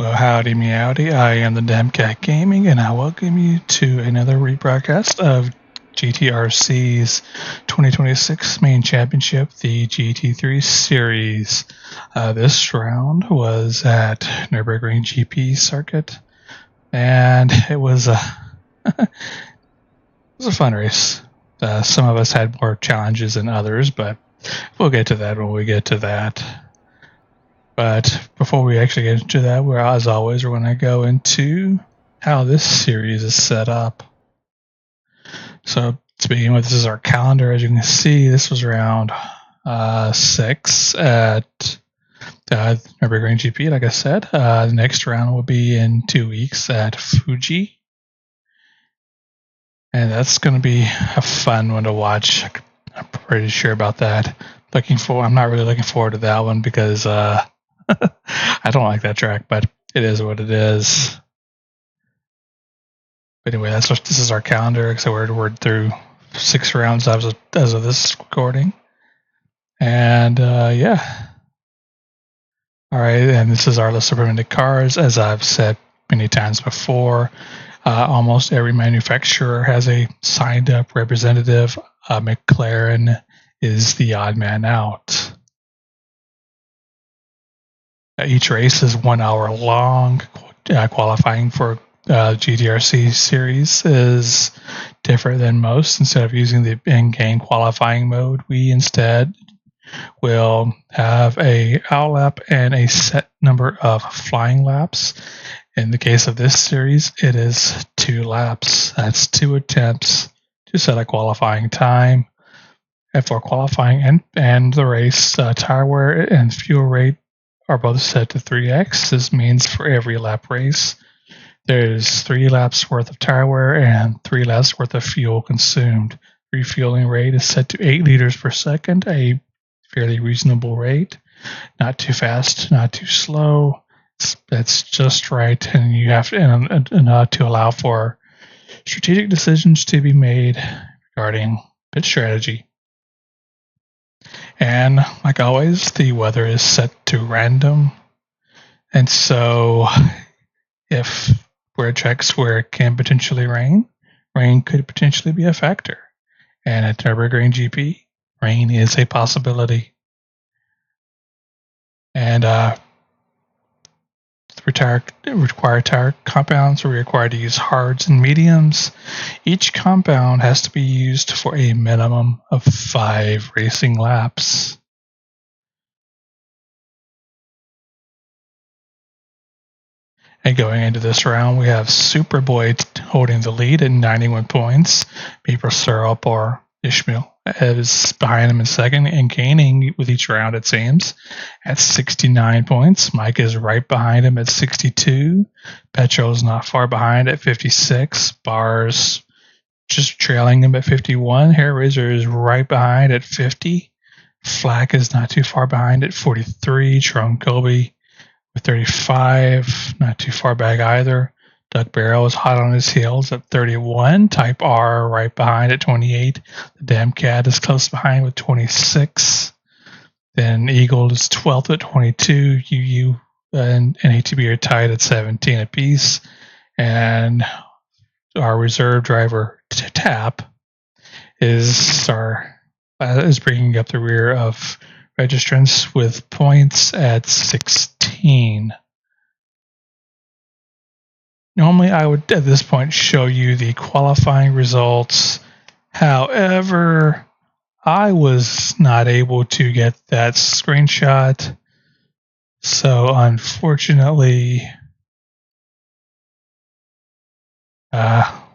Well, howdy meowdy, I am the Damn Cat Gaming, and I welcome you to another rebroadcast of GTRC's 2026 main championship, the GT3 Series. This round was at Nurburgring GP circuit, and it was a it was a fun race. Some of us had more challenges than others, but we'll get to that when we get to that. But before we actually get into that, as always, we're going to go into how this series is set up. So to begin with, this is our calendar. As you can see, this was round 6 at Nurburgring GP, like I said. The next round will be in 2 weeks at Fuji. And that's going to be a fun one to watch. I'm pretty sure about that. I'm not really looking forward to that one because I don't like that track, but it is what it is. But anyway, this is our calendar. So we're through 6 rounds as of this recording. And yeah. All right, and this is our list of permitted cars. As I've said many times before, almost every manufacturer has a signed up representative. McLaren is the odd man out. Each race is 1 hour long. Qualifying for GTRC series is different than most. Instead of using the in-game qualifying mode, we instead will have a outlap and a set number of flying laps. In the case of this series, it is 2 laps. That's 2 attempts to set a qualifying time. And for qualifying and the race, tire wear and fuel rate are both set to 3x. This means for every lap race, there's 3 laps worth of tire wear and 3 laps worth of fuel consumed. Refueling rate is set to 8 liters per second, a fairly reasonable rate. Not too fast, not too slow. That's just right, and you have to allow for strategic decisions to be made regarding pit strategy. And like always, the weather is set to random. And so if we're at tracks where it can potentially rain could potentially be a factor. And at Nurburgring GP, rain is a possibility. And required tire compounds are required to use hards and mediums. Each compound has to be used for a minimum of 5 racing laps. And going into this round, we have Superboy holding the lead at 91 points. Maple Syrup or Ishmael is behind him in second and gaining with each round, it seems, at 69 points. Mike is right behind him at 62. Petro's not far behind at 56. Bars just trailing him at 51. Hair Razor is right behind at 50. Flack is not too far behind at 43. Tron Colby with 35, not too far back either. Doug Barrow is hot on his heels at 31. Type R right behind at 28. The Damn Cat is close behind with 26. Then Eagle is 12th at 22. UU and ATB are tied at 17 apiece. And our reserve driver Tap is bringing up the rear of registrants with points at 16. Normally, I would, at this point, show you the qualifying results. However, I was not able to get that screenshot. So, unfortunately,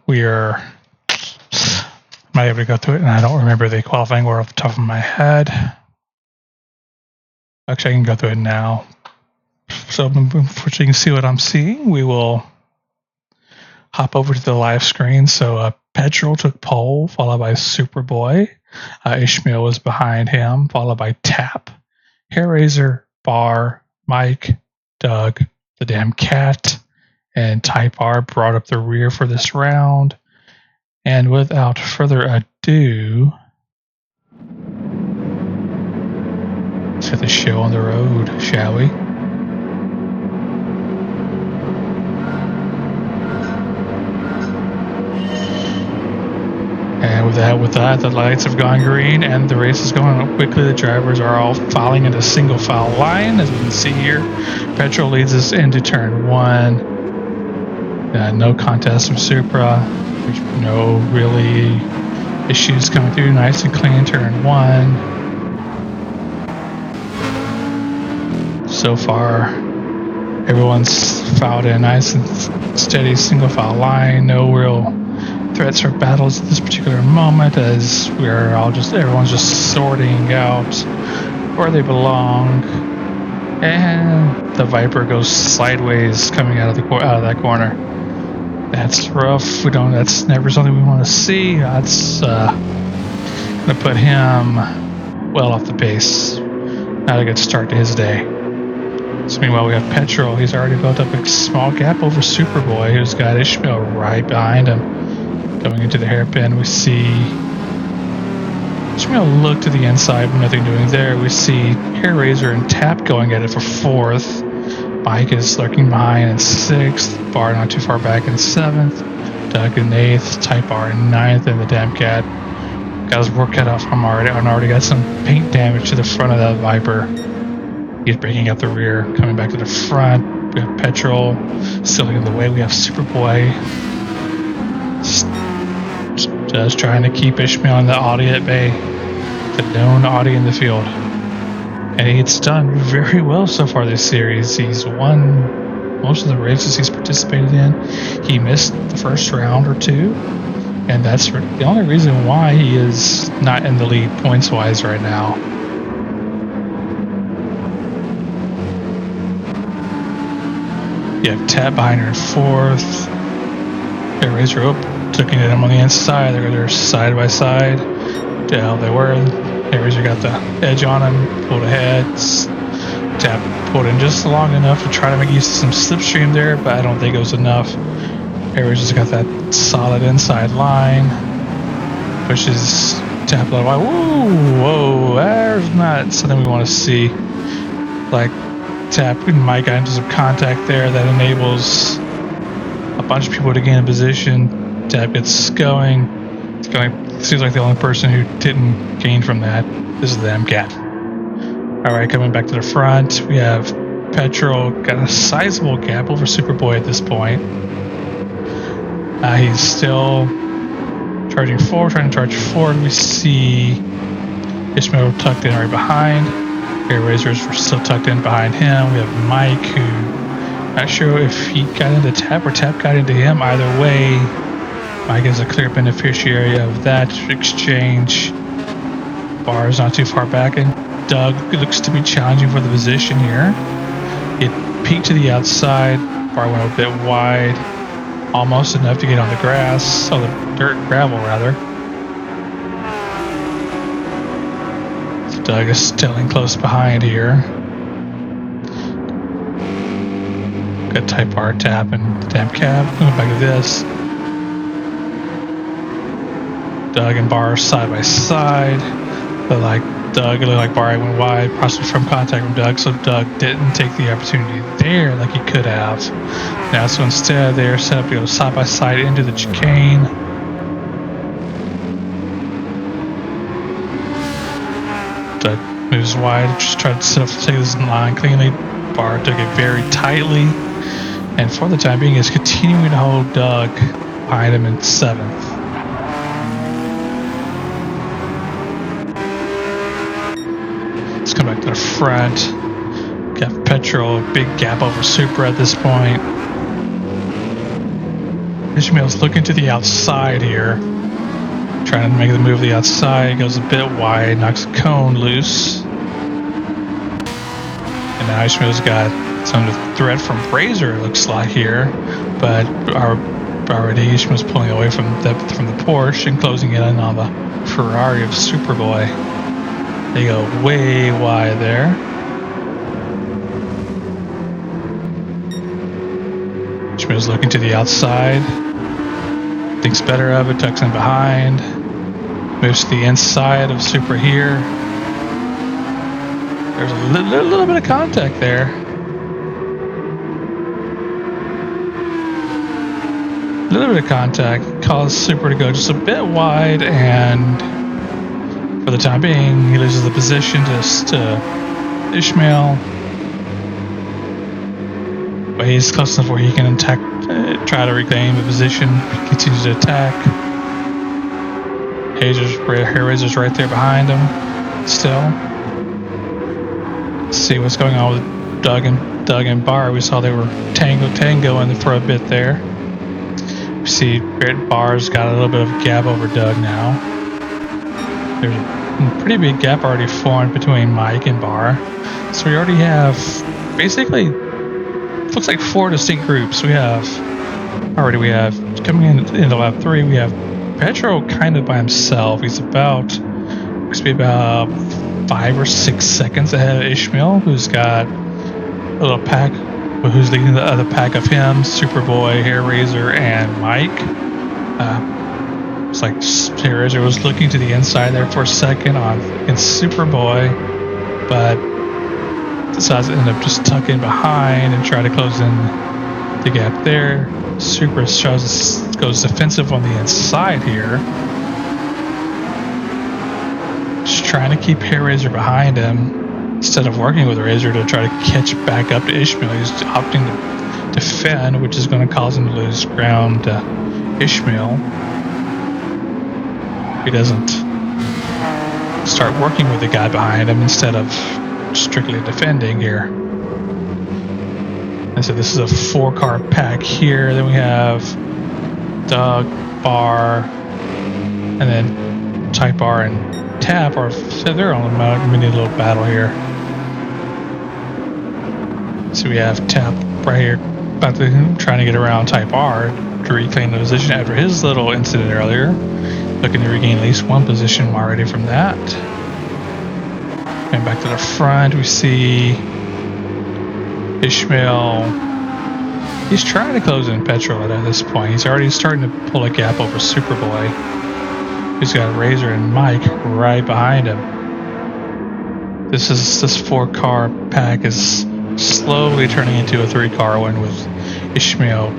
we are not able to go through it, and I don't remember the qualifying order off the top of my head. Actually, I can go through it now. So, unfortunately, you can see what I'm seeing. We will hop over to the live screen. So Petrol took pole, followed by Superboy. Ishmael was behind him, followed by Tap. Hair Razor, Bar, Mike, Doug, the Damn Cat, and Type R brought up the rear for this round. And without further ado, let's get the show on the road, shall we? And with that, the lights have gone green and the race is going on quickly. The drivers are all filing into single file line, as we can see here. Petrol leads us into turn 1. No contest from Supra. There's no really issues coming through. Nice and clean turn 1. So far, everyone's filed in nice and steady single file line. No real threats or battles at this particular moment, as everyone's just sorting out where they belong. And the Viper goes sideways coming out of that corner. That's rough. That's never something we want to see. That's gonna put him well off the pace. Not a good start to his day. So meanwhile, we have Petrol. He's already built up a small gap over Superboy, who's got Ishmael right behind him. Going into the hairpin, we see Ishmael look to the inside, but nothing doing there. We see Hair Razor and Tap going at it for 4th. Mike is lurking behind in 6th. Bar not too far back in 7th. Doug in 8th. Type R in 9th. And the Damn Cat got his work cut off from already. And already got some paint damage to the front of that Viper. He's breaking up the rear, coming back to the front. We have Petrol still in the way. We have Superboy just trying to keep Ishmael in the Audi at bay. The known Audi in the field. And it's done very well so far this series. He's won most of the races he's participated in. He missed the first round or 2. And that's the only reason why he is not in the lead points-wise right now. You have Tab behind her in 4th. Hair Razor looking at him on the inside. They're side by side. Yeah, they were. Hair Razor got the edge on him, pulled ahead. Tab pulled in just long enough to try to make use of some slipstream there, but I don't think it was enough. Hair Razor's got that solid inside line. Pushes Tab a little wide. Whoa, there's not something we want to see. Like, Tap and Mike got into some contact there that enables a bunch of people to gain a position. Tap gets going. Seems like the only person who didn't gain from that is the MCAT. Alright, coming back to the front, we have Petrol. Got a sizable gap over Superboy at this point. He's still trying to charge forward. We see Ishmael tucked in right behind. Hair Razors were still tucked in behind him. We have Mike, who not sure if he got into Tap or Tap got into him. Either way, Mike is a clear beneficiary of that exchange. Bar is not too far back, and Doug looks to be challenging for the position here. It peaked to the outside. Bar went a bit wide, almost enough to get on the grass, the gravel rather. Doug is staying close behind here. Got Type R, Tap, and Damn Cab. Going back to this. Doug and Bar side by side. But like Doug, it looked like Bar went wide, possibly from contact from Doug, so Doug didn't take the opportunity there like he could have. Now, so instead, they're set up to go side by side into the chicane. Doug moves wide, just tried to take this line cleanly. Bar took it very tightly, and for the time being is continuing to hold Doug behind him in 7th. Let's come back to the front. Got Petrol, big gap over Supra at this point. Ishmael's looking to the outside here. Trying to make the move to the outside, goes a bit wide, knocks the cone loose. And now Ishmael's got some threat from Razor, it looks like here. But already Ishmael's pulling away from the Porsche and closing in on the Ferrari of Superboy. They go way wide there. Ishmael's looking to the outside. Thinks better of it, tucks in behind. Moves to the inside of Supra here. There's a little bit of contact there. A little bit of contact. cause Super to go just a bit wide, and for the time being, he loses the position to Ishmael. But he's close enough where he can attack, try to reclaim the position. He continues to attack. Hellraiser's right there behind him still. Let's see what's going on with Doug and Bar. We saw they were tangoing for a bit there. We see Bar's got a little bit of a gap over Doug now. There's a pretty big gap already formed between Mike and Bar. So we already have basically, looks like 4 distinct groups. We have coming into lap 3, we have Petro kind of by himself. He's about 5 or 6 seconds ahead of Ishmael, who's got a little pack, who's leading the other pack of him, Superboy, Hellraiser, and Mike. It's like Hellraiser was looking to the inside there for a second in Superboy, but decides to end up just tucking behind and try to close in the gap there. Super goes defensive on the inside here. Just trying to keep Hellraiser behind him instead of working with Razor to try to catch back up to Ishmael. He's opting to defend, which is going to cause him to lose ground to Ishmael. He doesn't start working with the guy behind him instead of strictly defending here. And so this is a 4-car pack here. Then we have Doug, Bar, and then Type R and Tap they're on a mini little battle here. So we have Tap right here trying to get around Type R to reclaim the position after his little incident earlier. Looking to regain at least 1 position already from that. And back to the front, we see Ishmael. He's trying to close in Petro at this point. He's already starting to pull a gap over Superboy. He's got Razor and Mike right behind him. This 4-car pack is slowly turning into a 3-car one with Ishmael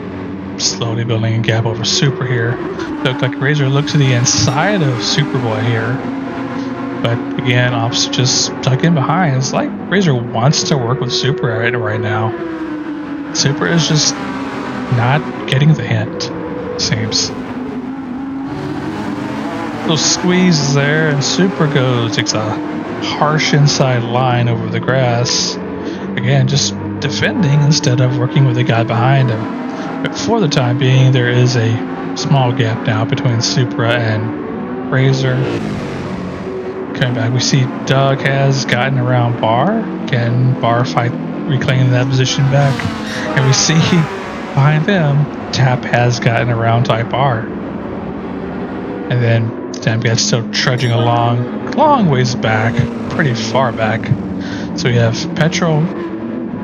slowly building a gap over Super here. Looked like Razor looked to the inside of Superboy here. But again, Ops just tuck in behind. It's like Razor wants to work with Super right now. Super is just not getting the hint, it seems. Little squeeze there, and Super takes a harsh inside line over the grass. Again, just defending instead of working with the guy behind him. But for the time being, there is a small gap now between Supra and Razor. Coming back, we see Doug has gotten around Bar. Again, Bar reclaiming that position back. And we see behind them, Tap has gotten around Type R. And then Tap gets still trudging along, long ways back, pretty far back. So we have Petro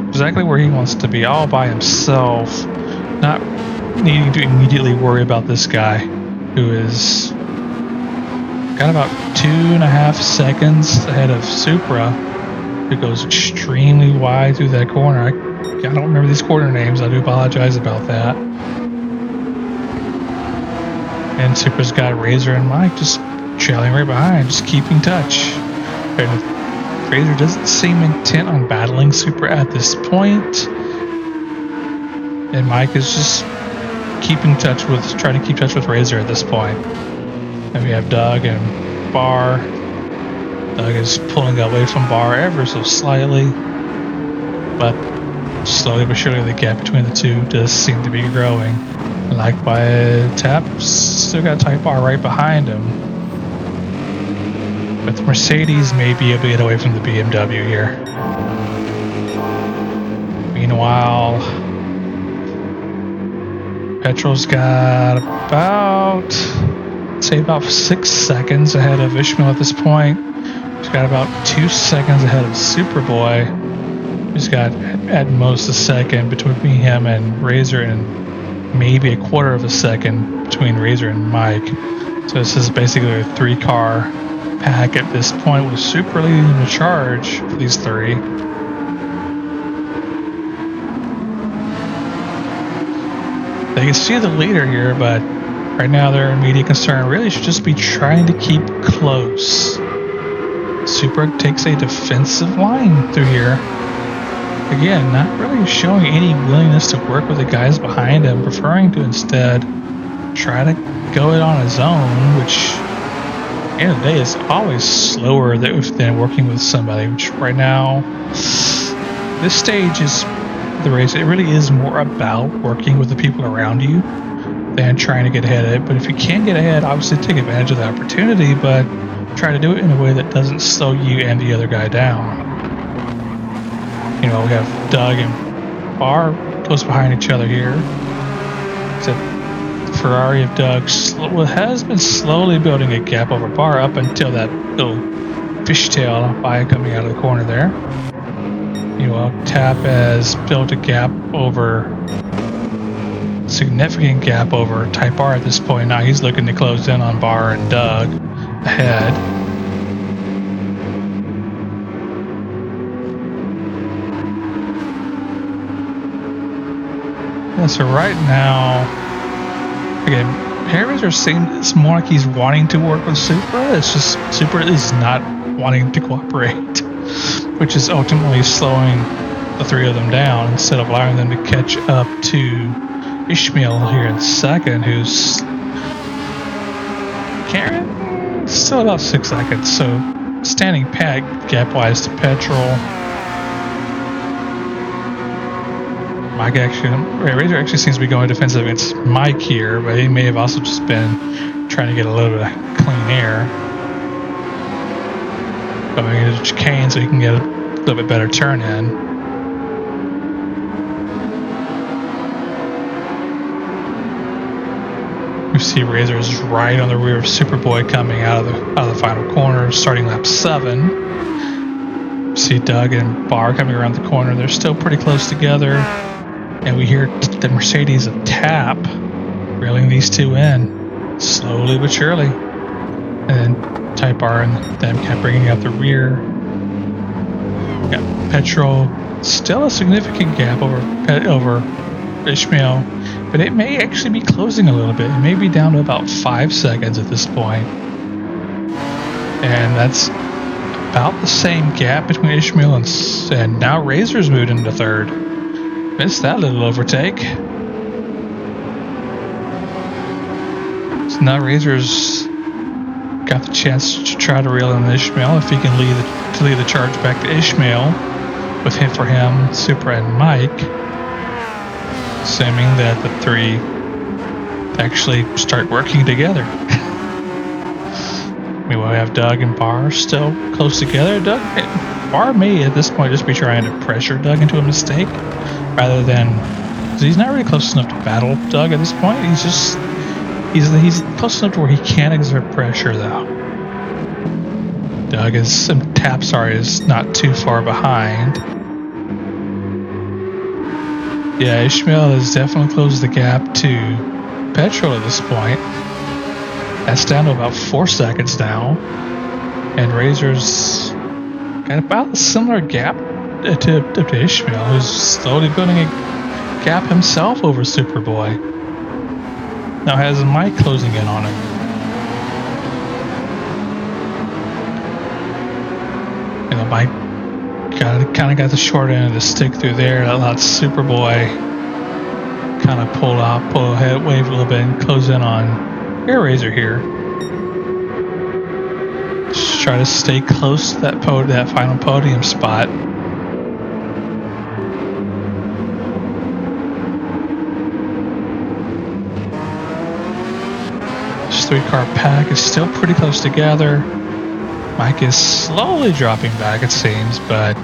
exactly where he wants to be, all by himself, not needing to immediately worry about this guy who is got about 2.5 seconds ahead of Supra, who goes extremely wide through that corner. I don't remember these corner names. I do apologize about that. And Supra's got Razor and Mike just trailing right behind, just keeping touch. And Razor doesn't seem intent on battling Supra at this point. And Mike is just trying to keep touch with Razor at this point. And we have Doug and Bar. Doug is pulling away from Bar ever so slightly. But slowly but surely the gap between the two does seem to be growing. Likewise, Tap still got Type R right behind him. But the Mercedes may be able to get away from the BMW here. Meanwhile, Petrol's got about 6 seconds ahead of Ishmael at this point. He's got about 2 seconds ahead of Superboy. He's got at most a second between him and Razor, and maybe a quarter of a second between Razor and Mike. So this is basically a 3-car pack at this point, with Super leading the charge for these 3. They can see the leader here, but Right now, their immediate concern really should just be trying to keep close. Supra takes a defensive line through here. Again, not really showing any willingness to work with the guys behind him, preferring to instead try to go it on his own, which at the end of the day is always slower than working with somebody, which right now, this stage is the race. It really is more about working with the people around you than trying to get ahead of it. But if you can get ahead, obviously take advantage of the opportunity, but try to do it in a way that doesn't slow you and the other guy down. You know, we have Doug and Barr close behind each other here. Except Ferrari of Doug has been slowly building a gap over Barr up until that little fishtail by coming out of the corner there. You know, Tap has built a significant gap over Type R at this point. Now he's looking to close in on Barr and Doug ahead. Yeah, so right now, again, Harry's seems more like he's wanting to work with Supra. It's just Supra is not wanting to cooperate, which is ultimately slowing the three of them down instead of allowing them to catch up to Ishmael here in second, who's carrying still about 6 seconds. So standing pat gap-wise to Petrol. Razor actually seems to be going defensive against Mike here, but he may have also just been trying to get a little bit of clean air. Going into the chicane so he can get a little bit better turn in. You see Razor's right on the rear of Superboy coming out of the final corner, starting lap 7. You see Doug and Barr coming around the corner. They're still pretty close together. And we hear the Mercedes of Tap reeling these two in, slowly but surely. And then Type R and them kept bringing up the rear. Got Petrol, still a significant gap over Ishmael, but it may actually be closing a little bit. It may be down to about 5 seconds at this point. And that's about the same gap between Ishmael and now Razor's moved into third. Missed that little overtake. So now Razor's got the chance to try to reel in Ishmael if he can lead the charge back to Ishmael with him for him, Supra and Mike. Assuming that the three actually start working together. Meanwhile, we have Doug and Barr still close together. Barr may at this point just be trying to pressure Doug into a mistake rather than, because he's not really close enough to battle Doug at this point. He's close enough to where he can exert pressure though. Tap is not too far behind. Yeah, Ishmael has definitely closed the gap to Petrol at this point. That's down to about 4 seconds now. And Razor's got about a similar gap to Ishmael, who's slowly building a gap himself over Superboy. Now has Mike closing in on him. You know, Mike kind of got the short end of the stick through there. That allowed Superboy kind of pull ahead, wave a little bit, and close in on Air Razor here. Just try to stay close to that final podium spot. This 3-car pack is still pretty close together. Mike is slowly dropping back, it seems, but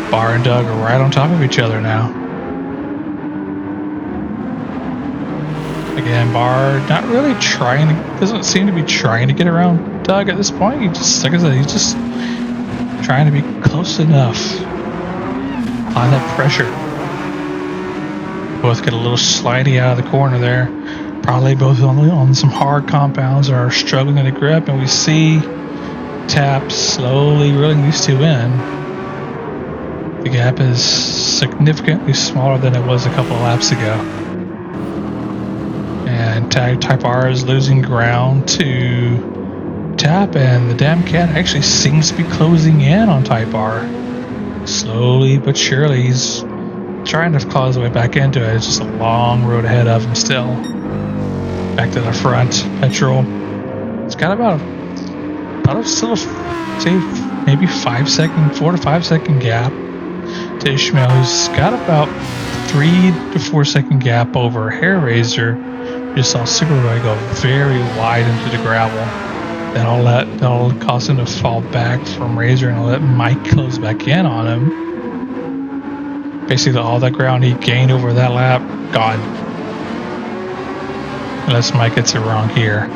Barr and Doug are right on top of each other now. Again, Barr not really doesn't seem to be trying to get around Doug at this point. Like I said, he's just trying to be close enough. Apply that pressure. Both get a little slidey out of the corner there. Probably both on some hard compounds are struggling to grip, and we see Tap slowly reeling these two in. The gap is significantly smaller than it was a couple of laps ago. And Type R is losing ground to Tap, and the damn cat actually seems to be closing in on Type R. Slowly but surely, he's trying to claw his way back into it. It's just a long road ahead of him still. Back to the front, Petrol. It's got about still say maybe 4 to 5 second gap to Ishmael, who's got about 3 to 4 second gap over Hair Razor. You saw Superboy go very wide into the gravel. That'll cause him to fall back from Razor and let Mike close back in on him. Basically, all that ground he gained over that lap, gone. Unless Mike gets it wrong here.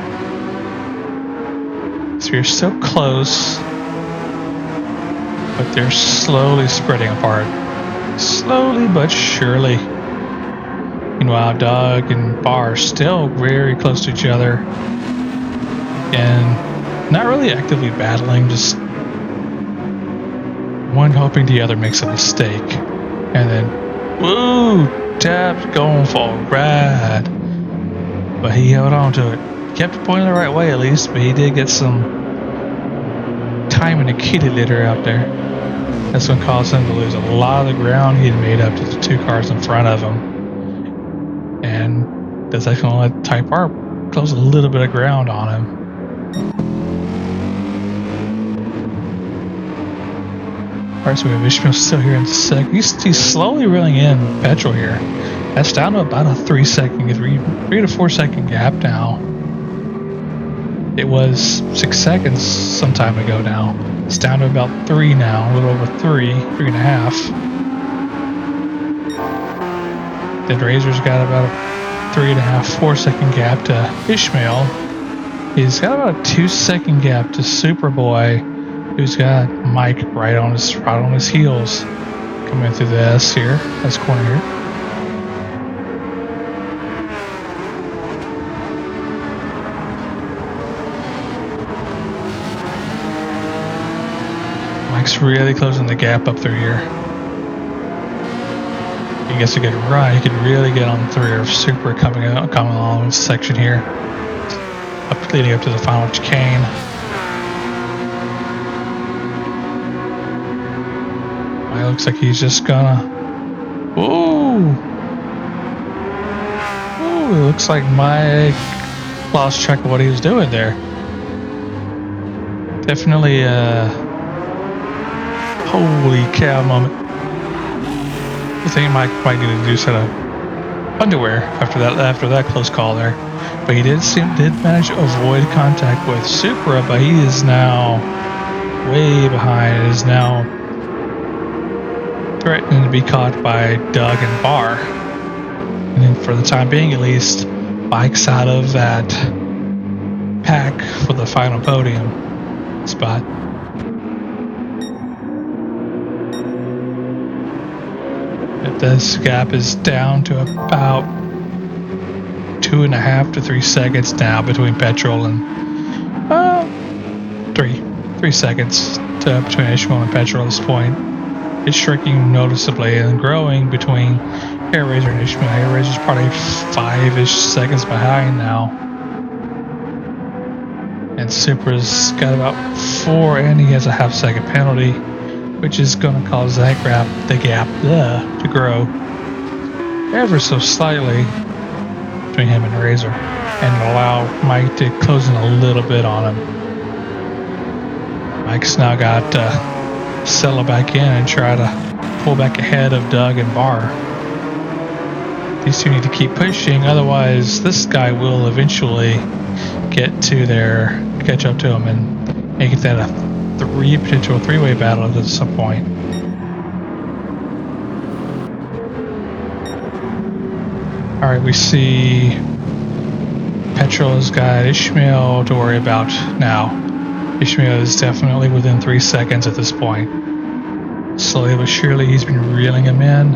So you're so close, but they're slowly spreading apart. Slowly but surely. Meanwhile, Doug and Bar are still very close to each other. And not really actively battling, just one hoping the other makes a mistake. And then, woo! Tap's going for a ride. But he held on to it. Kept it pointing the right way at least, but he did get some time in the kitty litter out there. That's what caused him to lose a lot of the ground he had made up to the 2 cars in front of him. And that's actually going to let Type R close a little bit of ground on him. Alright, so we have Ishmael still here in second. He's slowly reeling in Petrol here. That's down to about a 3 to 4 second gap now. It was 6 seconds some time ago now. It's down to about 3 now, a little over 3.5. Then Razor's got about a 3.5, 4 second gap to Ishmael. He's got about a 2 second gap to Superboy, who's got Mike right on his heels. Coming through this corner here. Mike's really closing the gap up through here. He gets a good run. He could really get on through here. Super coming along this section here, leading up to the final chicane. It looks like he's just gonna. Ooh! It looks like Mike lost track of what he was doing there. Definitely holy cow moment. I think Mike might need to do set of underwear after that close call there. But he did manage to avoid contact with Supra, but he is now way behind. Is now threatening to be caught by Doug and Bar. And then for the time being at least, Mike's out of that pack for the final podium spot. This gap is down to about 2.5 to 3 seconds now between Petrol and 3 seconds between Ishmael and Petrol at this point. It's shrinking noticeably and growing between Hair Razor and Ishmael. Hair Razor's probably 5-ish seconds behind now. And Supra's got about 4, and he has a half-second penalty, which is going to cause the gap to grow ever so slightly between him and Razor, and allow Mike to close in a little bit on him. Mike's now got to settle back in and try to pull back ahead of Doug and Bar. These two need to keep pushing, otherwise this guy will eventually catch up to him and make it that a potential three-way battle at some point. Alright, we see Petrol has got Ishmael to worry about now. Ishmael is definitely within 3 seconds at this point. Slowly but surely he's been reeling him in.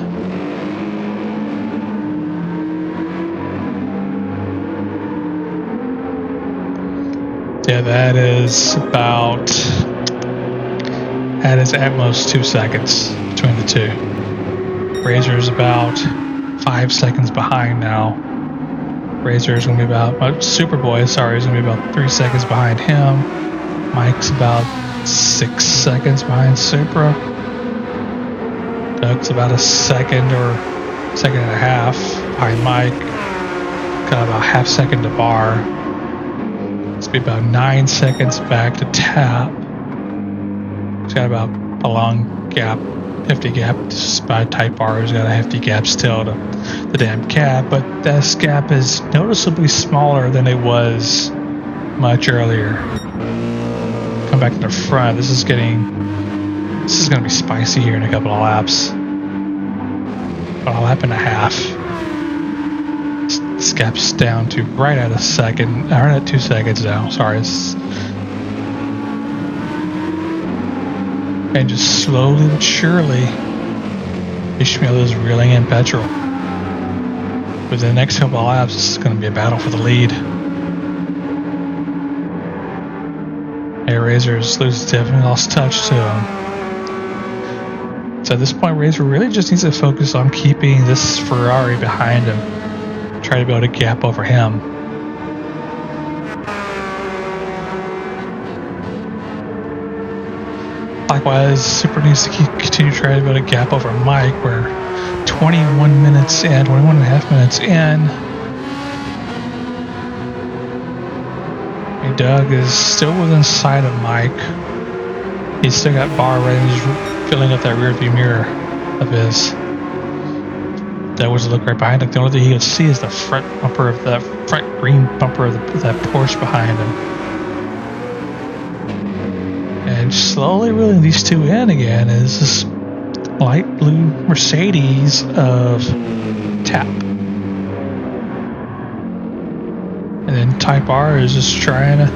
Yeah, that is at most 2 seconds between the two. Razor's about 5 seconds behind now. Razor is going to be about, Superboy, sorry, is going to be about 3 seconds behind him. Mike's about 6 seconds behind Supra. Doug's about a second or second and a half behind Mike. Got about half second to Bar. It's be about 9 seconds back to Tap. He's got about a long gap, hefty gap. By Type R, he's got a hefty gap still to the damn Cap, but this gap is noticeably smaller than it was much earlier. Come back to the front. This is going to be spicy here in a couple of laps. About a lap and a half. This gap's down to right at a second. Right at 2 seconds now. Sorry. And just slowly but surely, Ishmael is reeling in petrol. Within the next couple of laps, this is going to be a battle for the lead. Hey, Razor's definitely lost touch to him. So at this point, Razor really just needs to focus on keeping this Ferrari behind him. Try to build a gap over him. Likewise, Super needs to continue trying to build a gap over Mike. We're 21 and a half minutes in. And Doug is still within sight of Mike. He's still got Bar right and he's filling up that rear view mirror of his. That was a look right behind him. The only thing he could see is the front bumper of that front green bumper of that Porsche behind him. And slowly reeling these two in again is this light blue Mercedes of Tap. And then Type R is just trying to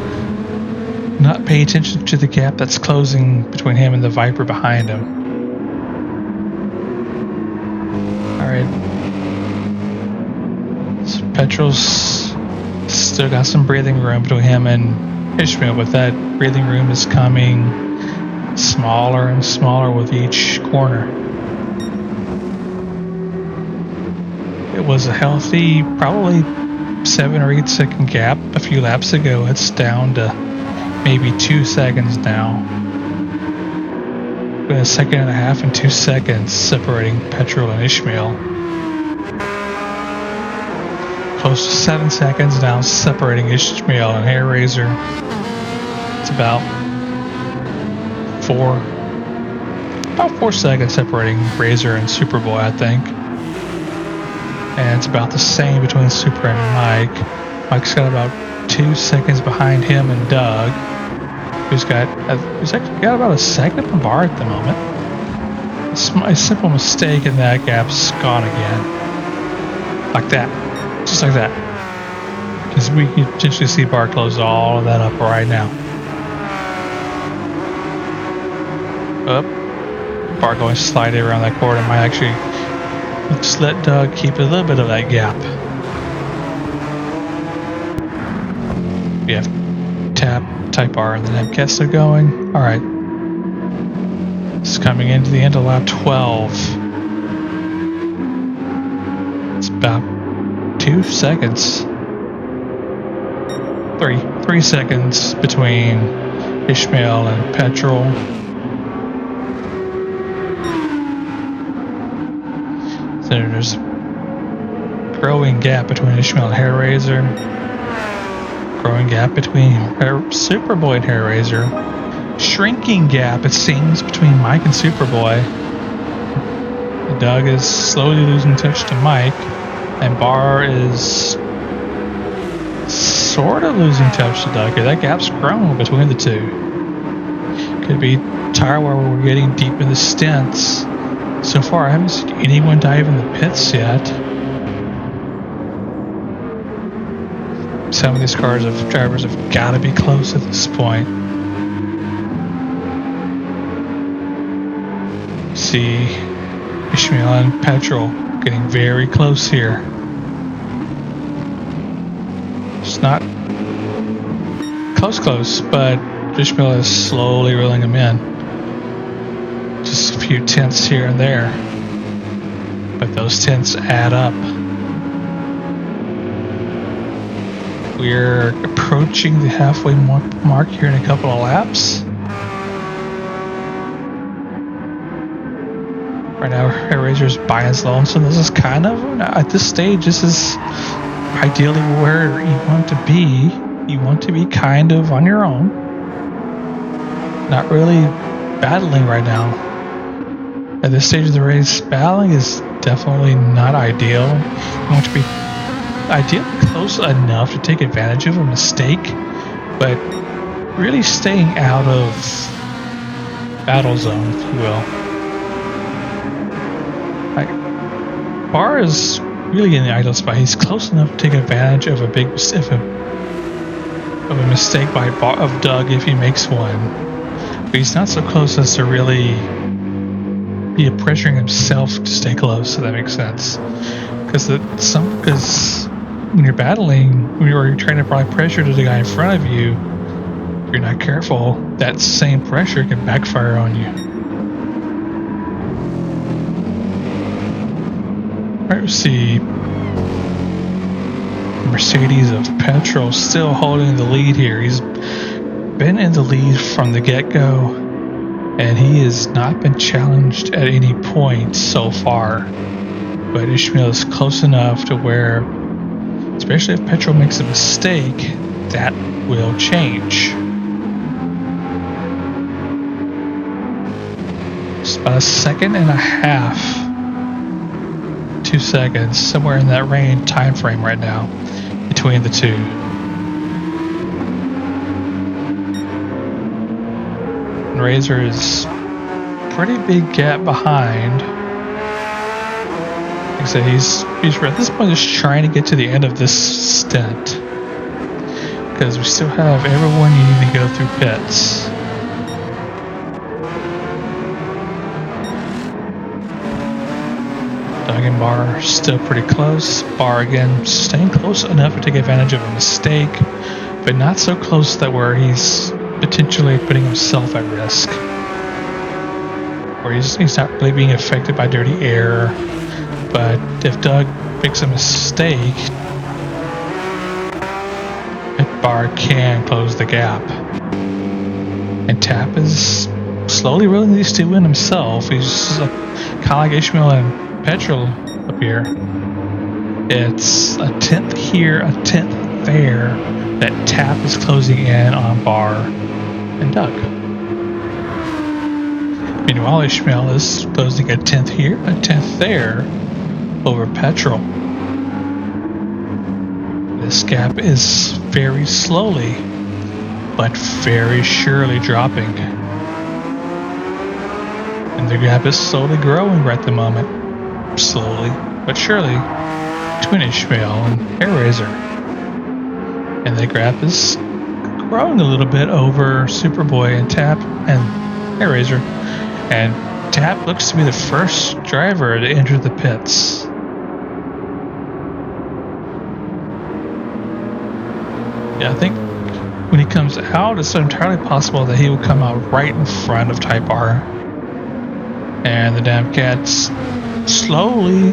not pay attention to the gap that's closing between him and the Viper behind him. Alright. So Petrol's still got some breathing room between him and Ishmael, but that breathing room is coming smaller and smaller with each corner. It was a healthy, probably 7 or 8 second gap a few laps ago. It's down to maybe 2 seconds now. With a second and a half and 2 seconds separating Petrol and Ishmael. Close to 7 seconds now separating Ishmael and Hair Razor. It's about 4 seconds separating Razor and Superboy, I think. And it's about the same between Super and Mike. Mike's got about 2 seconds behind him and Doug, who's actually got about a second on Bar at the moment. A simple mistake and that gap's gone again. Like that. Just like that. Because we can potentially see Bar close all of that up right now. Up. Bar going slightly around that corner might actually just let Doug keep a little bit of that gap. We have Tap, Type R, and then Kessler going. Alright. It's coming into the end of lap 12. It's about 2 seconds. 3 seconds between Ishmael and Petrol. So there's a growing gap between Ishmael and Hair Razor. Growing gap between Superboy and Hair Razor. Shrinking gap, it seems, between Mike and Superboy. Doug is slowly losing touch to Mike. And Bar is sort of losing touch to Doug. That gap's grown between the two. Could be tire where we're getting deep in the stints. So far, I haven't seen anyone dive in the pits yet. Some of these drivers have got to be close at this point. See Ishmael and Petrol getting very close here. It's not close, but Ishmael is slowly reeling them in. Just a few tenths here and there, but those tenths add up. We're approaching the halfway mark here in a couple of laps. Right now, Razor's by his lonesome. This is kind of, at this stage, this is ideally where you want to be. You want to be kind of on your own. Not really battling right now. At this stage of the race, battling is definitely not ideal. You want to be ideally close enough to take advantage of a mistake, but really staying out of battle zone, if you will. Barr is really in the ideal spot. He's close enough to take advantage of a big mistake of Doug if he makes one, but he's not so close as to really be pressuring himself to stay close. So that makes sense. Because when you're battling, or you're trying to apply pressure to the guy in front of you, if you're not careful, that same pressure can backfire on you. Alright, we see Mercedes of Petrol still holding the lead here. He's been in the lead from the get-go, and he has not been challenged at any point so far. But Ishmael is close enough to where, especially if Petrol makes a mistake, that will change. It's about a second and a half. 2 seconds, somewhere in that range time frame right now between the two. And Razor is pretty big gap behind. Like I said, he's at this point just trying to get to the end of this stint, because we still have everyone needing to go through pits. Doug and Barr still pretty close. Barr again staying close enough to take advantage of a mistake, but not so close that where he's potentially putting himself at risk, where he's not really being affected by dirty air. But if Doug makes a mistake, Barr can close the gap. And Tap is slowly reeling these two in himself. He's kind of like Ishmael and Petrol up here. It's a 10th here, a 10th there, that Tap is closing in on Barr and Doug. Meanwhile, Ishmael is closing a 10th here, a 10th there over Petrol. This gap is very slowly but very surely dropping, and the gap is slowly growing right at the moment. Slowly but surely between Ishmael and Razor, and the gap is growing a little bit over Superboy and Tap and Razor, and Tap looks to be the first driver to enter the pits. Yeah, I think when he comes out, it's entirely possible that he will come out right in front of Type R, and the damn cat's slowly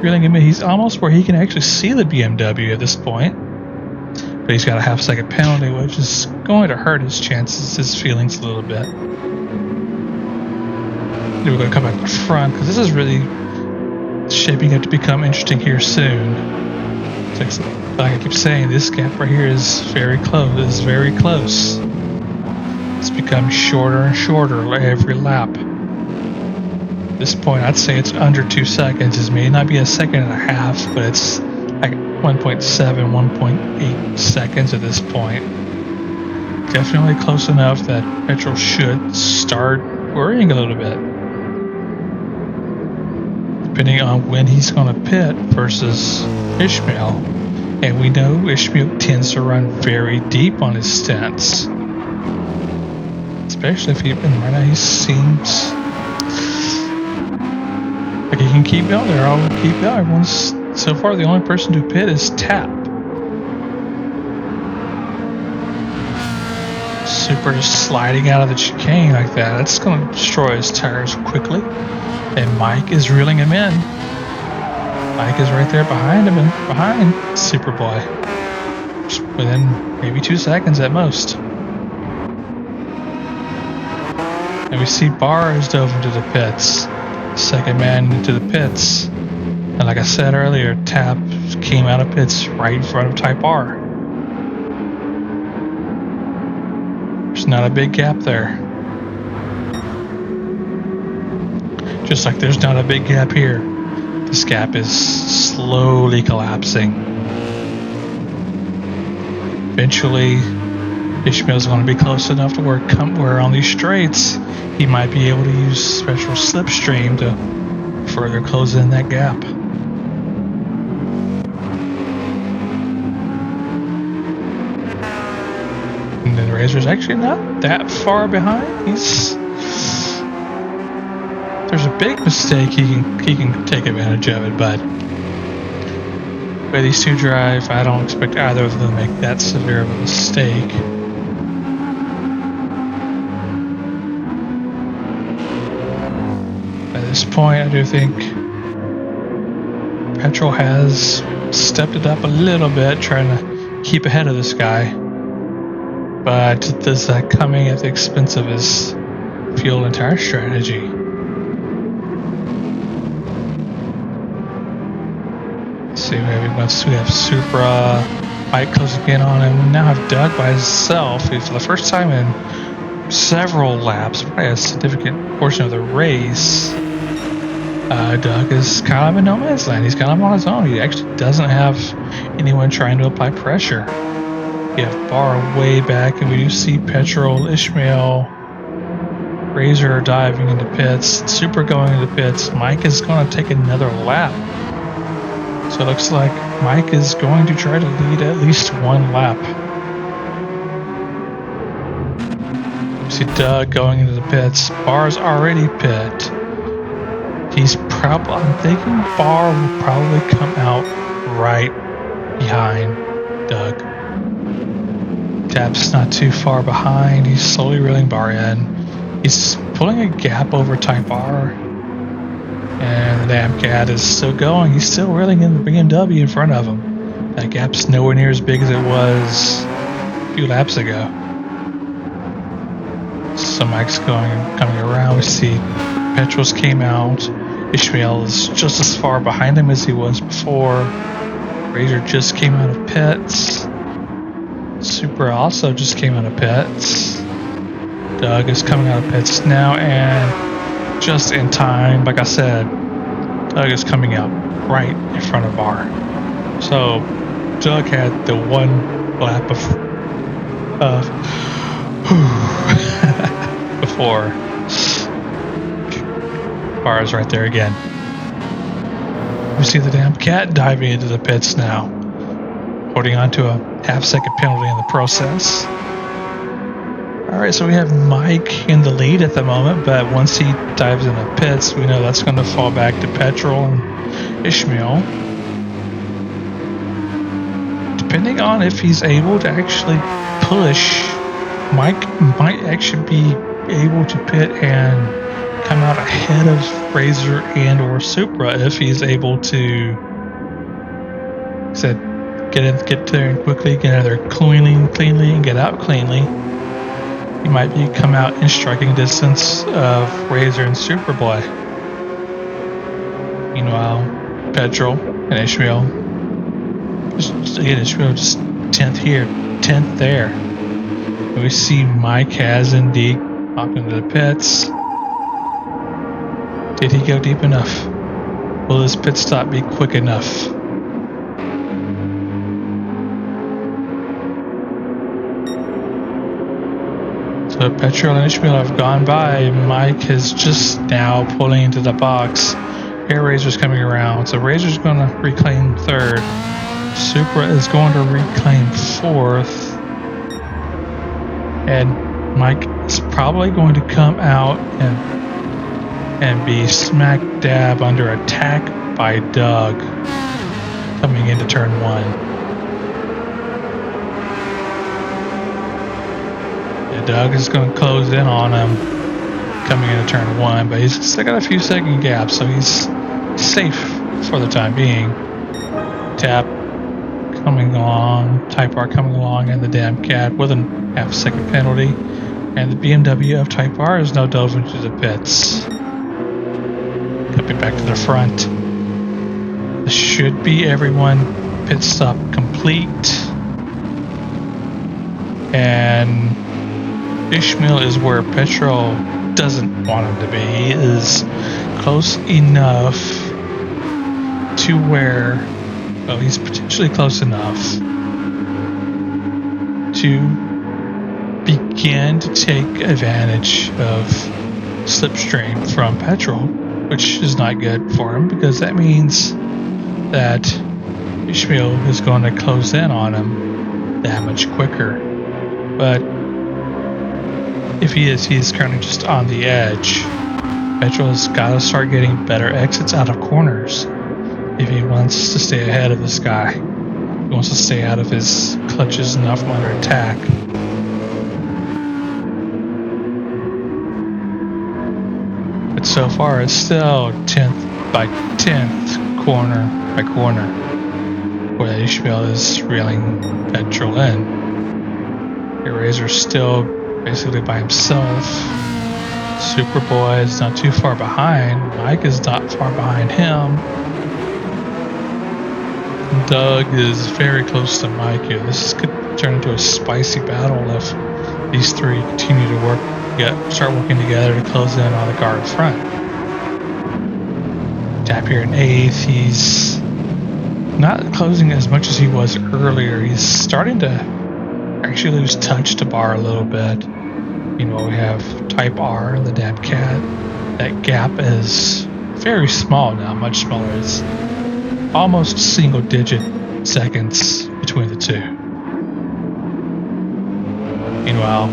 reeling him in. He's almost where he can actually see the BMW at this point, but he's got a half-second penalty, which is going to hurt his chances, his feelings a little bit. Then we're going to come back to the front, because this is really shaping up to become interesting here soon. Like I keep saying, this gap right here is very close. It's very close. It's becoming shorter and shorter every lap. At this point, I'd say it's under 2 seconds. It may not be a second and a half, but it's like 1.7, 1.8 seconds at this point. Definitely close enough that Petrol should start worrying a little bit, depending on when he's going to pit versus Ishmael. And we know Ishmael tends to run very deep on his stints, especially if right now he seems like he can keep going there. I'll keep going. Everyone's so far the only person to pit is Tap. Super just sliding out of the chicane like that. That's going to destroy his tires quickly. And Mike is reeling him in. Mike is right there behind him and behind Superboy. within maybe 2 seconds at most. And we see Bars dove into the pits. Second man into the pits. And like I said earlier, Tap came out of pits right in front of Type R. There's not a big gap there. Just like there's not a big gap here. This gap is slowly collapsing. Eventually, Ishmael's going to be close enough to where on these straights, he might be able to use special slipstream to further close in that gap. And then Razor's actually not that far behind. There's a big mistake, he can take advantage of it, but the way these two drive, I don't expect either of them to make that severe of a mistake. At this point, I do think Petrol has stepped it up a little bit, trying to keep ahead of this guy. But is that coming at the expense of his fuel and tire strategy? See, we have Supra, Mike closing in on him. We now have Doug by himself. For the first time in several laps, probably a significant portion of the race, Doug is kind of in no man's land. He's kind of on his own. He actually doesn't have anyone trying to apply pressure. You have Bar way back, and we do see Petrol, Ishmael, Razor diving into pits, Super going into pits. Mike is going to take another lap. So it looks like Mike is going to try to lead at least one lap. You see Doug going into the pits. Bar's already pit. I'm thinking Bar will probably come out right behind Doug. Tap's not too far behind. He's slowly reeling Bar in. He's pulling a gap over Type R. And the damn cat is still going. He's still reeling in the BMW in front of him. That gap's nowhere near as big as it was a few laps ago. So Mike's coming around. We see Petrol's came out. Ishmael is just as far behind him as he was before. Razor just came out of pits. Super also just came out of pits. Doug is coming out of pits now, and just in time, like I said, Doug is coming out right in front of Bar. So Doug had the one lap of before. Bar is right there again. We see the damn cat diving into the pits now, holding on to a half-second penalty in the process. Alright, so we have Mike in the lead at the moment, but once he dives into pits, we know that's going to fall back to Petrol and Ishmael. Depending on if he's able to actually push, Mike might actually be able to pit and come out ahead of Razor and or Supra if he's able to, get there quickly, get out of there cleanly, and get out cleanly. He might come out in striking distance of Razor and Superboy. Meanwhile, Petrol and Ishmael, Ishmael just 10th here, 10th there. And we see Mike has indeed popped into the pits. Did he go deep enough? Will his pit stop be quick enough? So Petrol and Ishmael have gone by. Mike is just now pulling into the box. Here Razor's coming around. So Razor's going to reclaim third. Supra is going to reclaim fourth. And Mike is probably going to come out and be smack dab under attack by Doug coming into turn one. Yeah, Doug is going to close in on him coming into turn one, but he's still got a few second gaps, so he's safe for the time being. Tap coming along, Type R coming along, and the damn Cat with a half-second penalty. And the BMW of Type R is now dove into the pits. Coming back to the front. This should be everyone pit stop complete. And Ishmael is where Petrol doesn't want him to be. He is close enough to where, well, he's potentially close enough to begin to take advantage of slipstream from Petrol, which is not good for him because that means that Ishmael is going to close in on him that much quicker. But if he's currently just on the edge. Petrol's got to start getting better exits out of corners if he wants to stay ahead of this guy. He wants to stay out of his clutches enough from under attack. But so far it's still 10th by 10th, corner by corner, where Ishmael is reeling Petrol in. Razor's still basically by himself. Superboy is not too far behind. Mike is not far behind him. Doug is very close to Mike here. This could turn into a spicy battle if these three continue to start working together to close in on the car in front. Tap here in 8th. He's not closing as much as he was earlier. He's starting to actually lose touch to Bar a little bit. Meanwhile, we have Type R and the damn Cat. That gap is very small now, much smaller. It's almost single-digit seconds between the two. Meanwhile,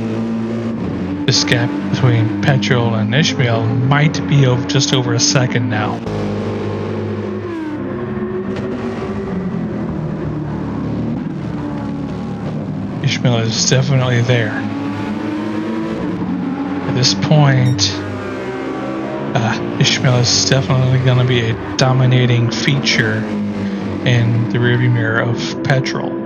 this gap between Petrol and Ishmael might be just over a second now. Ishmael is definitely there. At this point, Ishmael is definitely going to be a dominating feature in the rearview mirror of Petrol.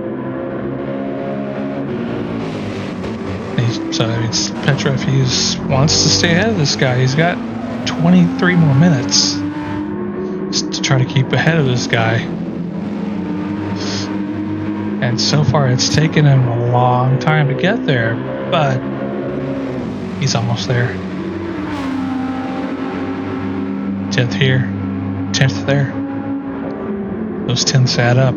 So that means Petrol, if he wants to stay ahead of this guy, he's got 23 more minutes to try to keep ahead of this guy. And so far it's taken him a long time to get there, but he's almost there. 10th here, 10th there. Those 10ths add up.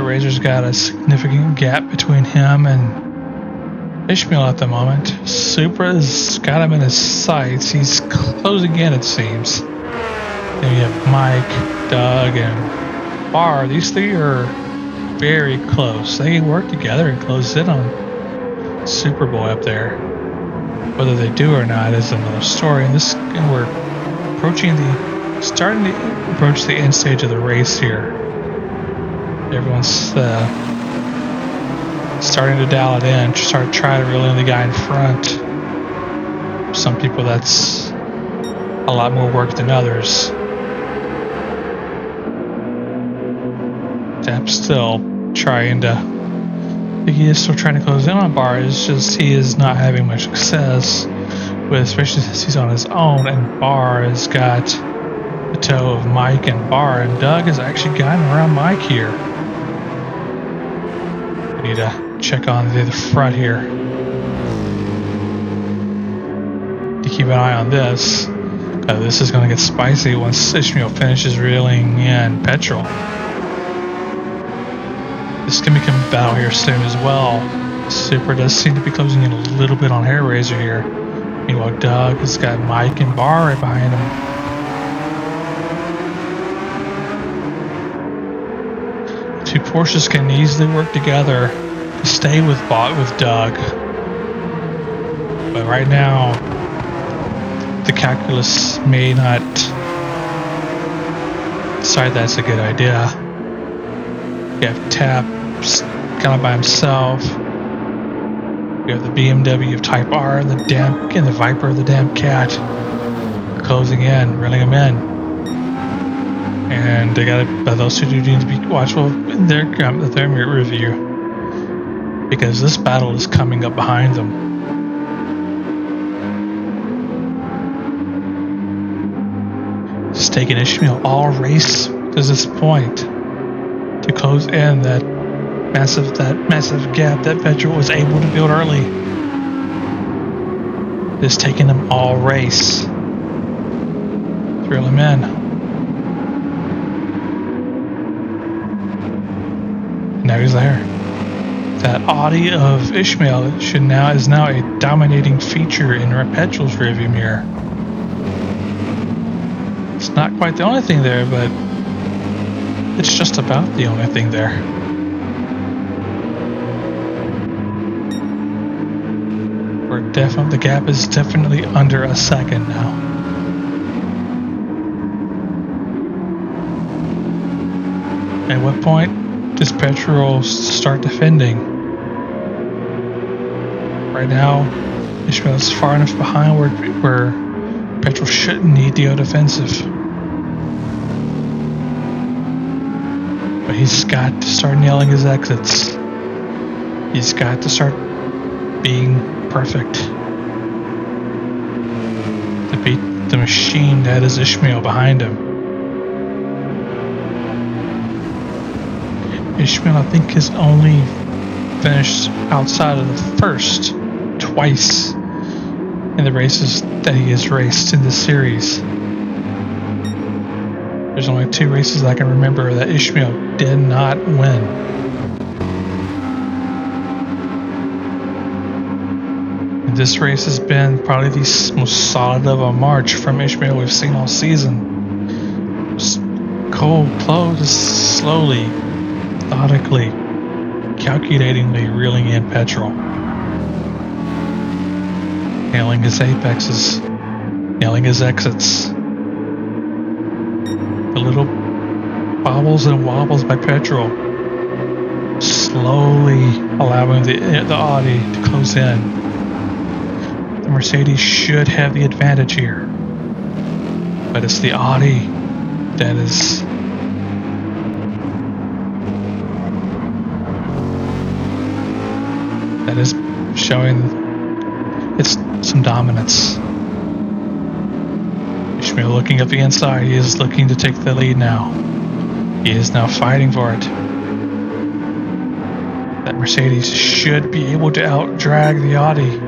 Razor's got a significant gap between him and Ishmael at the moment. Supra's got him in his sights. He's closing in, it seems. Then you have Mike, Doug, and Bar. These three are very close. They work together and close in on Superboy up there. Whether they do or not is another story. And we're starting to approach the end stage of the race here. Everyone's starting to dial it in, try to reel in the guy in front. For some people, that's a lot more work than others. Tap's still trying to. I think he is still trying to close in on Bar. It's just he is not having much success with, especially since he's on his own, and Bar has got the toe of Mike and Bar, and Doug has actually gotten around Mike here. We need to check on the front here to keep an eye on this. This is going to get spicy once Ishmael finishes reeling in Petrol. This can become a battle here soon as well. Super does seem to be closing in a little bit on Hair Razor here. Meanwhile, Doug has got Mike and Bar right behind him. Two Porsches can easily work together to stay with Doug. But right now, the calculus may not decide that's a good idea. You have Tap kind of by himself. You have the BMW of Type R and the Viper of the damn Cat closing in, reeling him in. And they got those two need to be watchful in their review, because this battle is coming up behind them. It's taken Ishmael all race to this point to close in that massive gap that Petrol was able to build early. It's taken them all race to reel him in. And now he's there. That Audi of Ishmael is now a dominating feature in Petrol's rearview mirror. It's not quite the only thing there, but it's just about the only thing there. The gap is definitely under a second now. At what point does Petrol start defending? Right now, Ishmael is far enough behind where Petrol shouldn't need the defensive. But he's got to start nailing his exits. He's got to start being perfect to beat the machine that is Ishmael behind him. Ishmael, I think, has only finished outside of the first twice in the races that he has raced in this series. There's only 2 races I can remember that Ishmael did not win. And this race has been probably the most solid of a march from Ishmael we've seen all season. Just cold, just slowly, methodically, calculatingly reeling in Petrol. Nailing his apexes, nailing his exits. The little bobbles and wobbles by Petrol, slowly allowing the Audi to close in. The Mercedes should have the advantage here, but it's the Audi that is showing it's some dominance. Ishmael looking at the inside. He is looking to take the lead now. He is now fighting for it. That Mercedes should be able to out-drag the Audi.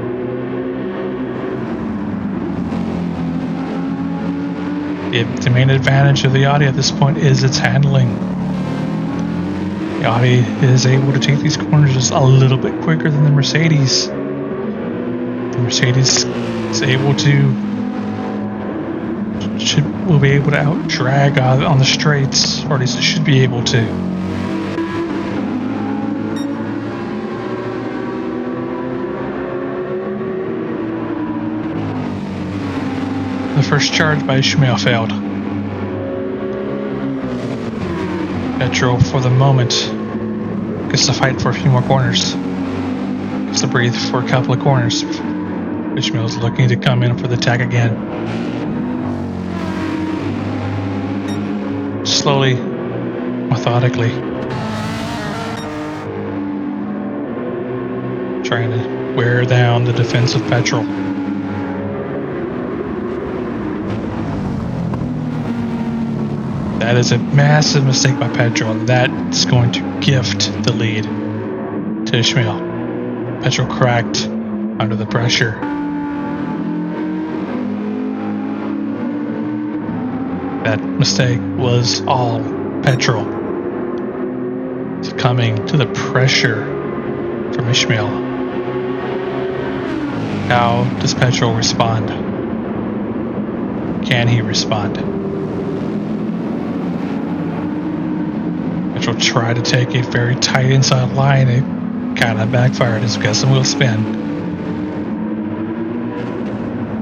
The main advantage of the Audi at this point is its handling. The Audi is able to take these corners just a little bit quicker than the Mercedes. The Mercedes is able to will be able to out-drag on the straights, or at least it should be able to. The first charge by Ishmael failed. Petrol, for the moment, gets to fight for a few more corners. Gets to breathe for a couple of corners. Ishmael's looking to come in for the attack again. Slowly, methodically, trying to wear down the defensive Petrol. That is a massive mistake by Petrol, and that's going to gift the lead to Ishmael. Petrol cracked under the pressure. That mistake was all Petrol, succumbing to the pressure from Ishmael. How does Petrol respond? Can he respond? Petrol tried to take a very tight inside line. It kind of backfired. His got some wheel spin.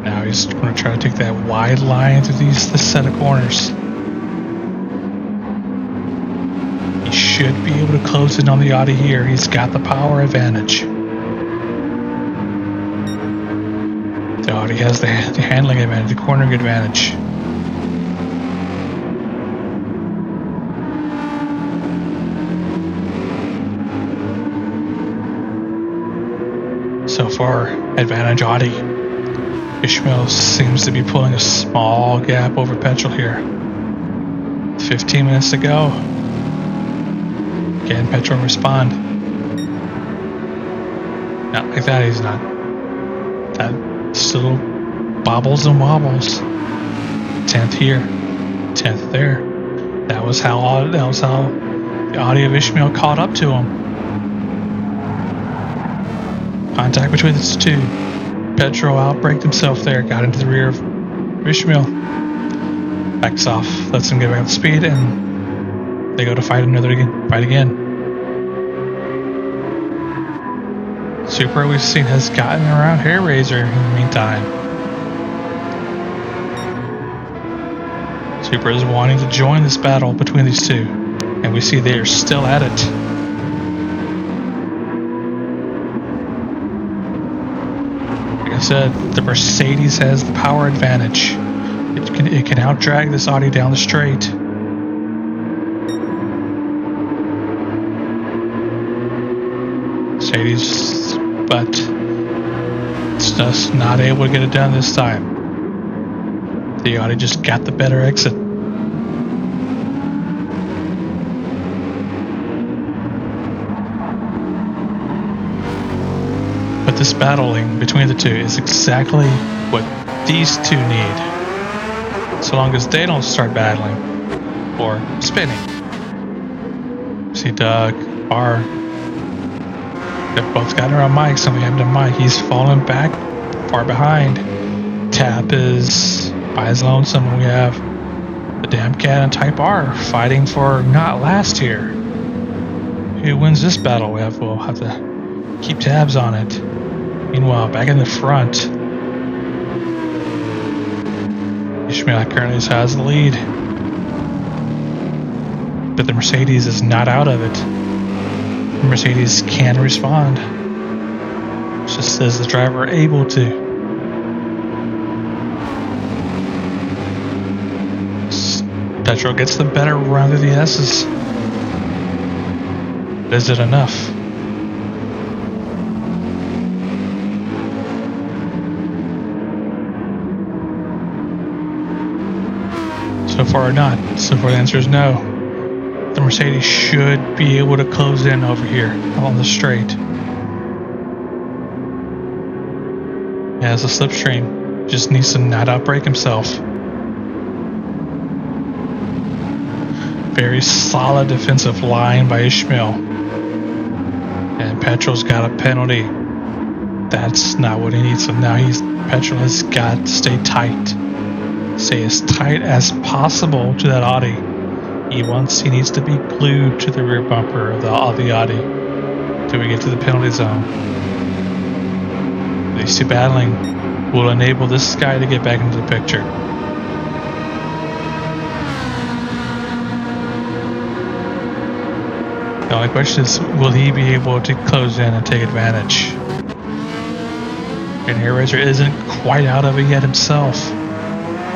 Now he's going to try to take that wide line through this set of corners. He should be able to close in on the Audi here. He's got the power advantage. The Audi has the handling advantage, the cornering advantage. far, advantage Audi. Ishmael seems to be pulling a small gap over Petrol here. 15 minutes to go. Can Petrol respond? Not like that, he's not. That still bobbles and wobbles. 10th here, 10th there. That was how the Audi of Ishmael caught up to him. Contact between the two. Petrol outbraked himself there, got into the rear of Ishmael. Backs off, lets him get back up to speed, and they go to fight again. Supra, we've seen, has gotten around Hair Razor in the meantime. Supra is wanting to join this battle between these two, and we see they are still at it. Like I said, the Mercedes has the power advantage. It can out-drag this Audi down the straight. Mercedes, but it's just not able to get it done this time. The Audi just got the better exit. But this battling between the two is exactly what these two need. So long as they don't start battling or spinning. See Doug, Barr, they've both gotten around Mike, something happened to Mike. He's fallen back far behind. Tap is by his lonesome, and we have the Damn Cat and Type R fighting for not last here. Who wins this battle? We'll have to keep tabs on it. Meanwhile, back in the front, Ishmael currently has the lead, but the Mercedes is not out of it. The Mercedes can respond, just as the driver able to. Petrol gets the better run of the S's. But is it enough? So far not. So far the answer is no. The Mercedes should be able to close in over here on the straight. He has a slipstream. Just needs to not outbrake himself. Very solid defensive line by Ishmael. And Petrol's got a penalty. That's not what he needs. So now Petrol has got to stay tight. Stay as tight as possible to that Audi. He needs to be glued to the rear bumper of the Audi till we get to the penalty zone. These two battling will enable this guy to get back into the picture. The only question is, will he be able to close in and take advantage? And Hair Razor isn't quite out of it yet himself.